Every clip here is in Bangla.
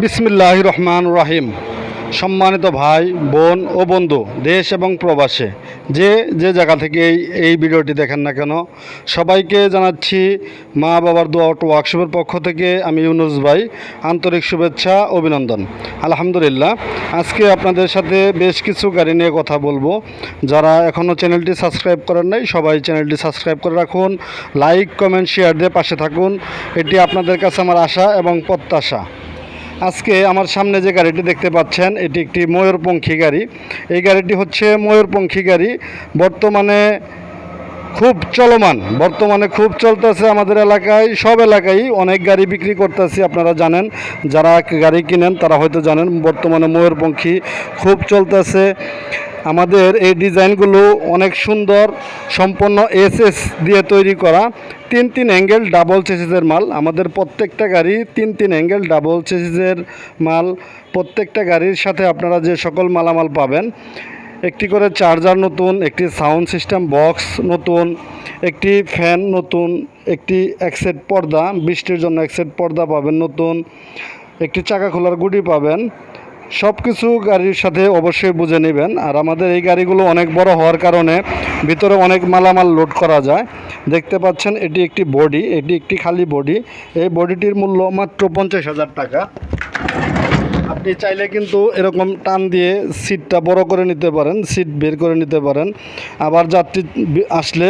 বিসমিল্লাহির রহমানির রহিম। সম্মানিত ভাই বোন ও বন্ধু দেশ এবং প্রবাসে যে যে জায়গা থেকে এই ভিডিওটি দেখেন না কেন, সবাইকে জানাচ্ছি মা বাবার দোয়া অটো ওয়ার্কশপের পক্ষ থেকে আমি ইউনুস ভাই আন্তরিক শুভেচ্ছা অভিনন্দন। আলহামদুলিল্লাহ, আজকে আপনাদের সাথে বেশ কিছু গাড়ি নিয়ে কথা বলবো। যারা এখনও চ্যানেলটি সাবস্ক্রাইব করেন নাই সবাই চ্যানেলটি সাবস্ক্রাইব করে রাখুন, লাইক কমেন্ট শেয়ার দিয়ে পাশে থাকুন, এটি আপনাদের কাছে আমার আশা এবং প্রত্যাশা। আজকে আমার সামনে যে গাড়িটি দেখতে পাচ্ছেন এটি একটি ময়ূরপঙ্খী গাড়ি। এই গাড়িটি হচ্ছে ময়ূরপঙ্খী গাড়ি, বর্তমানে খুব চলতেছে আমাদের এলাকায়। সব এলাকায় অনেক গাড়ি বিক্রি করতেছি, আপনারা জানেন, যারা গাড়ি কিনেন তারা হয়তো জানেন বর্তমানে ময়ূরপঙ্খী খুব চলতেছে। আমাদের এই ডিজাইনগুলো অনেক সুন্দর, সম্পূর্ণ এসএস দিয়ে তৈরি করা, তিন অ্যাঙ্গেল ডাবল চেসিসের মাল। আমাদের প্রত্যেকটা গাড়ি তিন অ্যাঙ্গেল ডাবল চেসিসের মাল। প্রত্যেকটা গাড়ির সাথে আপনারা যে সকল মালামাল পাবেন, একটি করে চার্জার নতুন, একটি সাউন্ড সিস্টেম বক্স নতুন, একটি ফ্যান নতুন, একটি একসেট পর্দা, বৃষ্টির জন্য একসেট পর্দা পাবেন নতুন, একটি চাকা খোলার গুটি পাবেন। সব কিছু গাড়ির সাথে অবশ্যই বুঝে নেবেন। আর আমাদের এই গাড়িগুলো অনেক বড় হওয়ার কারণে ভিতরে অনেক মালামাল লোড করা যায়। দেখতে পাচ্ছেন এটি একটি বডি, এটি একটি খালি বডি। এই বডিটির মূল্য মাত্র 50,000 টাকা। আপনি চাইলে কিন্তু এরকম টান দিয়ে সিটটা বড় করে নিতে পারেন, সিট বের করে নিতে পারেন। আবার যাত্রী আসলে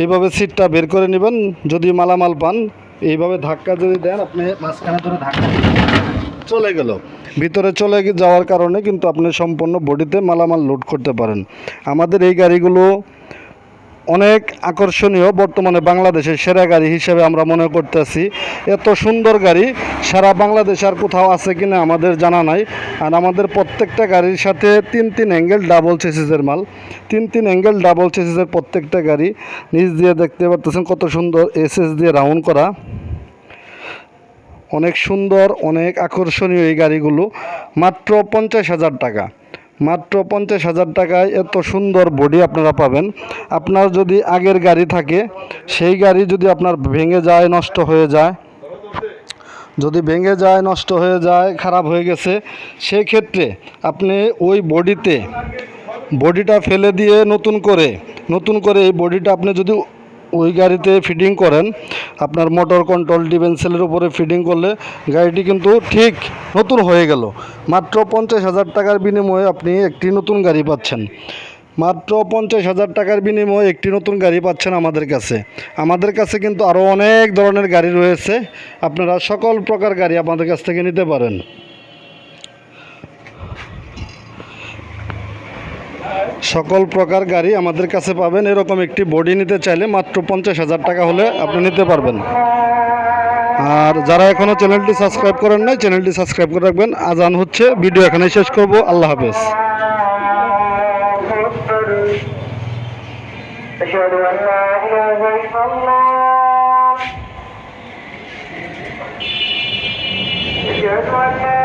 এইভাবে সিটটা বের করে নেবেন। যদি মালামাল পান এইভাবে ধাক্কা যদি দেন, আপনি মাঝখানে ধরে ধাক্কা চলে গেল, ভিতরে চলে যাওয়ার কারণে কিন্তু আপনি সম্পূর্ণ বডিতে মালামাল লোড করতে পারেন। আমাদের এই গাড়িগুলো অনেক আকর্ষণীয়, বর্তমানে বাংলাদেশের সেরা গাড়ি হিসেবে আমরা মনে করতেছি। এত সুন্দর গাড়ি সারা বাংলাদেশ আর কোথাও আছে কিনা আমাদের জানা নাই। আর আমাদের প্রত্যেকটা গাড়ির সাথে তিন অ্যাঙ্গেল ডাবল চেসিসের মাল, তিন অ্যাঙ্গেল ডাবল চেসিসের প্রত্যেকটা গাড়ি। নিচ দিয়ে দেখতে পাচ্ছেন কত সুন্দর এসএস দিয়ে রাউন্ড করা, অনেক সুন্দর, অনেক আকর্ষণীয় এই গাড়িগুলো। মাত্র 50,000 টাকা, মাত্র 50,000 টাকায় এত সুন্দর বডি আপনারা পাবেন। আপনার যদি আগের গাড়ি থাকে, সেই গাড়ি যদি আপনার ভেঙে যায়, নষ্ট হয়ে যায়, যদি ভেঙে যায়, নষ্ট হয়ে যায়, খারাপ হয়ে গেছে, সেই ক্ষেত্রে আপনি ওই বডিটা ফেলে দিয়ে নতুন করে এই বডিটা আপনি যদি ওই গাড়িতে ফিটিং করেন, আপনার মোটর কন্ট্রোল ডিফেন্সেলের উপরে ফিটিং করলে গাড়িটি কিন্তু ঠিক নতুন হয়ে গেল। মাত্র 50,000 টাকার বিনিময়ে আপনি একটি নতুন গাড়ি পাচ্ছেন। মাত্র 50,000 টাকার বিনিময়ে একটি নতুন গাড়ি পাচ্ছেন আমাদের কাছে কিন্তু আরও অনেক ধরনের গাড়ি রয়েছে। আপনারা সকল প্রকার গাড়ি আমাদের কাছ থেকে নিতে পারেন। সকল প্রকার গাড়ি আমাদের কাছে পাবেন। এরকম একটি বডি নিতে চাইলে মাত্র 50,000 টাকা হলে আপনি নিতে পারবেন। আর যারা এখনও চ্যানেলটি সাবস্ক্রাইব করেন নাই, চ্যানেলটি সাবস্ক্রাইব করে রাখবেন। আজান হচ্ছে, ভিডিও এখানেই শেষ করব। আল্লাহ হাফেজ। أشهد أن لا إله إلا الله. أشهد أن لا